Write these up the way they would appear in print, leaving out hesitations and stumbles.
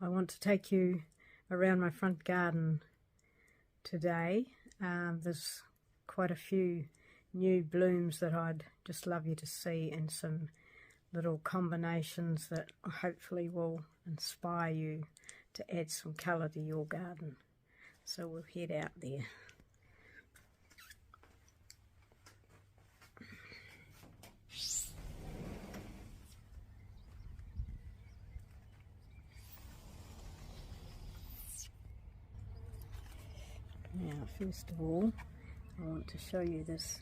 I want to take you around my front garden today. There's quite a few new blooms that I'd just love you to see, and some little combinations that hopefully will inspire you to add some colour to your garden. So we'll head out there. Now, first of all, I want to show you this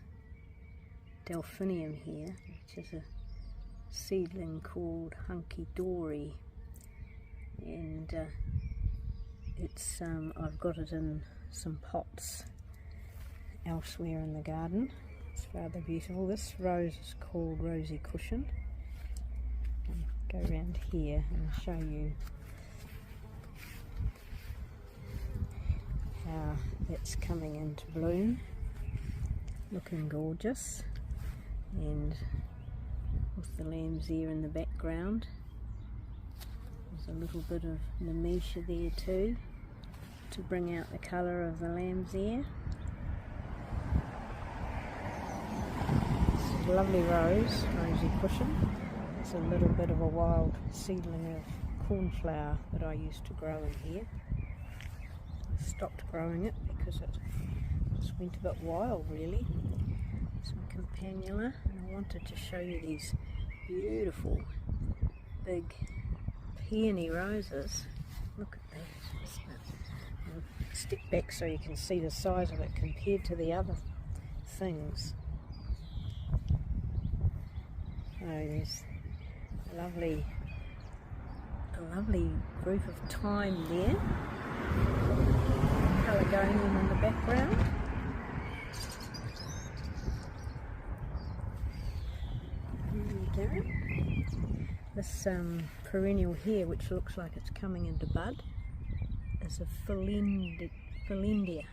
delphinium here, which is a seedling called Hunky Dory, and it's I've got it in some pots elsewhere in the garden. It's rather beautiful. This rose is called Rosy Cushion. I'll go around here and show you how it's coming into bloom, looking gorgeous, and with the lamb's ear in the background. There's a little bit of nemesia there too to bring out the colour of the lamb's ear. It's a lovely rose, Rosy Cushion. It's a little bit of a wild seedling of cornflower that I used to grow in here. I stopped growing it because it just went a bit wild, really. Some campanula, and I wanted to show you these beautiful big peony roses. Look at that. I'll step back so you can see the size of it compared to the other things. So there's a lovely group of thyme there. Colour going on in the background. There we go. This perennial here, which looks like it's coming into bud, is a Philendia.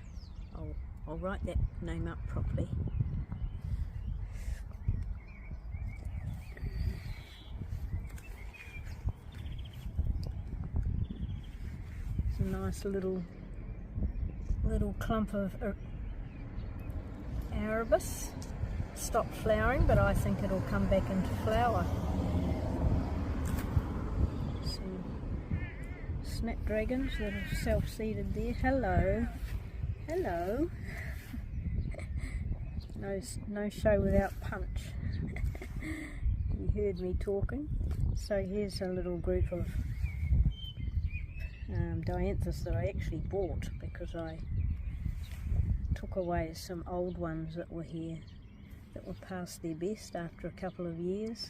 I'll write that name up properly. It's a nice little clump of Arabis. Stopped flowering, but I think it'll come back into flower. Some snapdragons that are self-seeded there. Hello, hello. No show without punch. You heard me talking. So here's a little group of dianthus that I actually bought because I took away some old ones that were here that were past their best after a couple of years.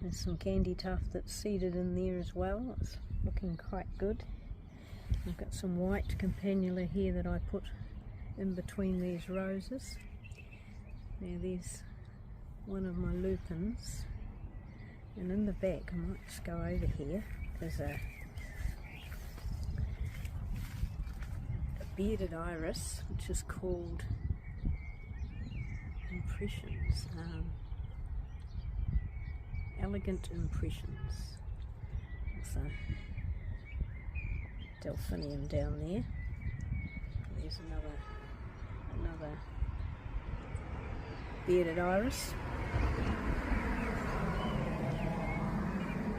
There's some candy tuft that's seeded in there as well. It's looking quite good. I've got some white campanula here that I put in between these roses. Now there's one of my lupins, and in the back, I might just go over here, there's a bearded iris, which is called Impressions, Elegant Impressions. There's a delphinium down there. There's another bearded iris.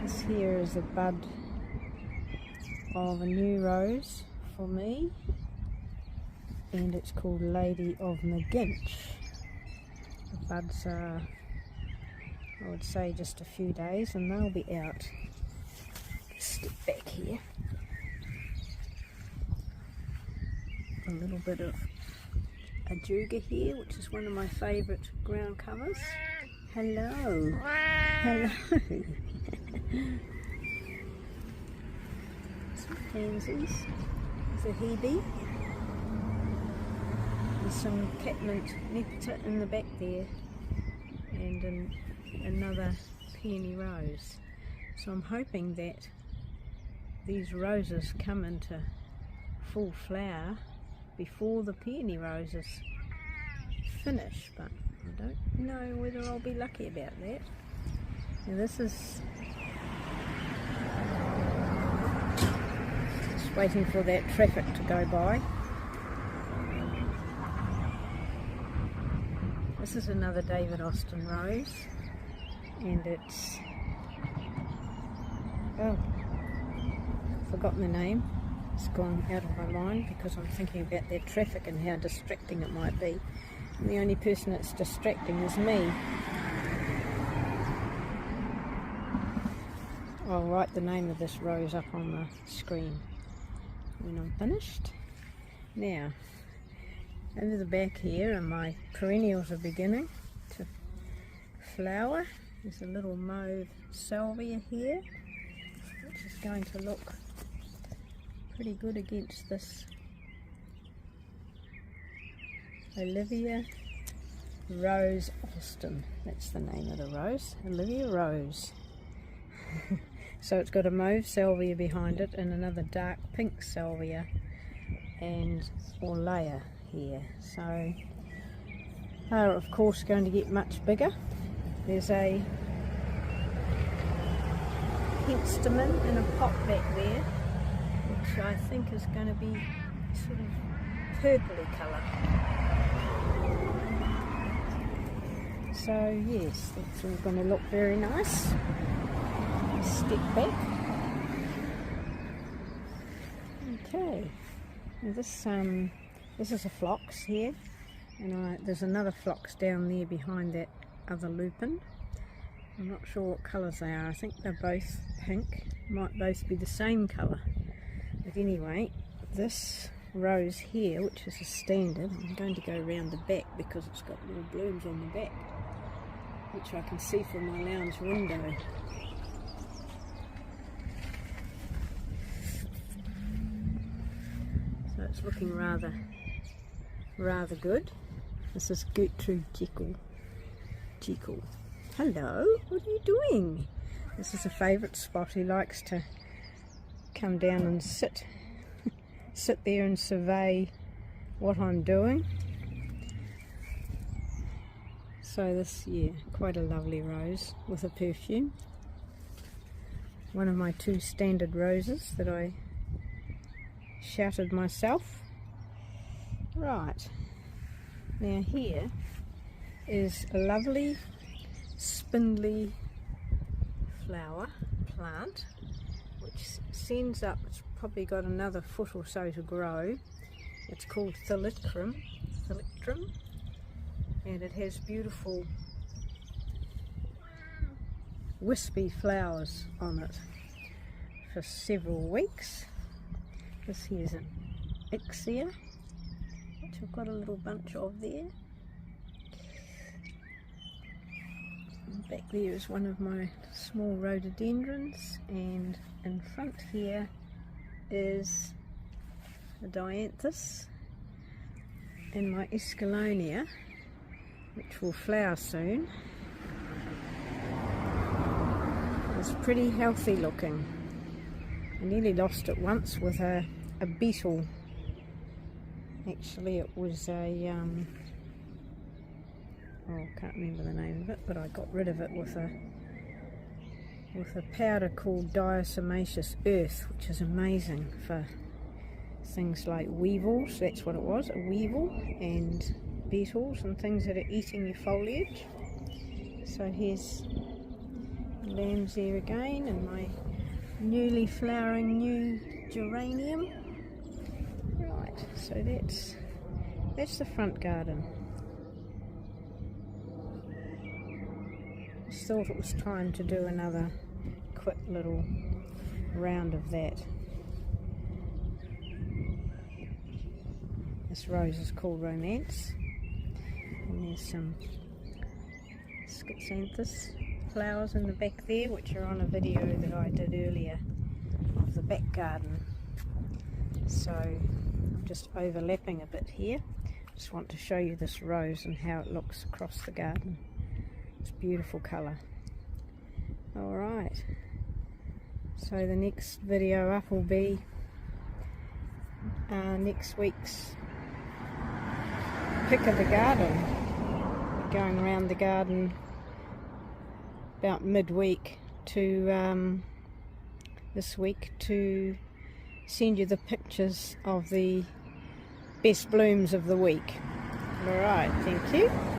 This here is a bud of a new rose for me, and it's called Lady of McGinch. The buds are, I would say, just a few days, and they'll be out. Step back here. A little bit of ajuga here, which is one of my favourite ground covers. Hello. Hello. Some pansies. There's a hebe. There's some catmint nepeta in the back there, and another peony rose. So I'm hoping that these roses come into full flower before the peony roses finish, but I don't know whether I'll be lucky about that. Now this is Just waiting for that traffic to go by. This is another David Austin rose, and it's, oh, forgotten the name. It's gone out of my mind because I'm thinking about that traffic and how distracting it might be. And the only person that's distracting is me. I'll write the name of this rose up on the screen when I'm finished. Now, over the back here, and my perennials are beginning to flower. There's a little mauve salvia here, which is going to look pretty good against this Olivia Rose Austin. That's the name of the rose, Olivia Rose. So it's got a mauve salvia behind it and another dark pink salvia and orleia here. So they're of course going to get much bigger. There's a Hempsterman in a pot back there, which I think is going to be sort of purpley colour. So yes, that's all going to look very nice. Step back. Okay, now this is a phlox here, and there's another phlox down there behind that other lupin. I'm not sure what colours they are. I think they're both pink, might both be the same colour. But anyway, this rose here, which is a standard, I'm going to go around the back because it's got little blooms on the back, which I can see from my lounge window. So it's looking rather good. This is Gertrude Jekyll. Hello, what are you doing? This is a favourite spot. He likes to come down and sit there and survey what I'm doing. So this, yeah, quite a lovely rose with a perfume. One of my 2 standard roses that I shouted myself. Right, now here is a lovely spindly flower plant which sends up, it's probably got another foot or so to grow. It's called Thalictrum, and it has beautiful wispy flowers on it for several weeks. This here's an Ixia, which I've got a little bunch of there. And back there is one of my small rhododendrons, and in front here is a dianthus and my escallonia, which will flower soon. It's pretty healthy looking. I nearly lost it once with a beetle. Actually it was a I can't remember the name of it, but I got rid of it with a powder called diatomaceous earth, which is amazing for things like weevils. That's what it was, a weevil, and beetles and things that are eating your foliage. So here's lambs there again, and my newly flowering new geranium. Right, so that's the front garden. Just thought it was time to do another quick little round of that. This rose is called Romance, and there's some Schizanthus flowers in the back there, which are on a video that I did earlier of the back garden. So I'm just overlapping a bit here. Just want to show you this rose and how it looks across the garden. It's a beautiful colour. Alright, so the next video up will be next week's pick of the garden. Going around the garden about midweek to this week to send you the pictures of the best blooms of the week. Alright, thank you.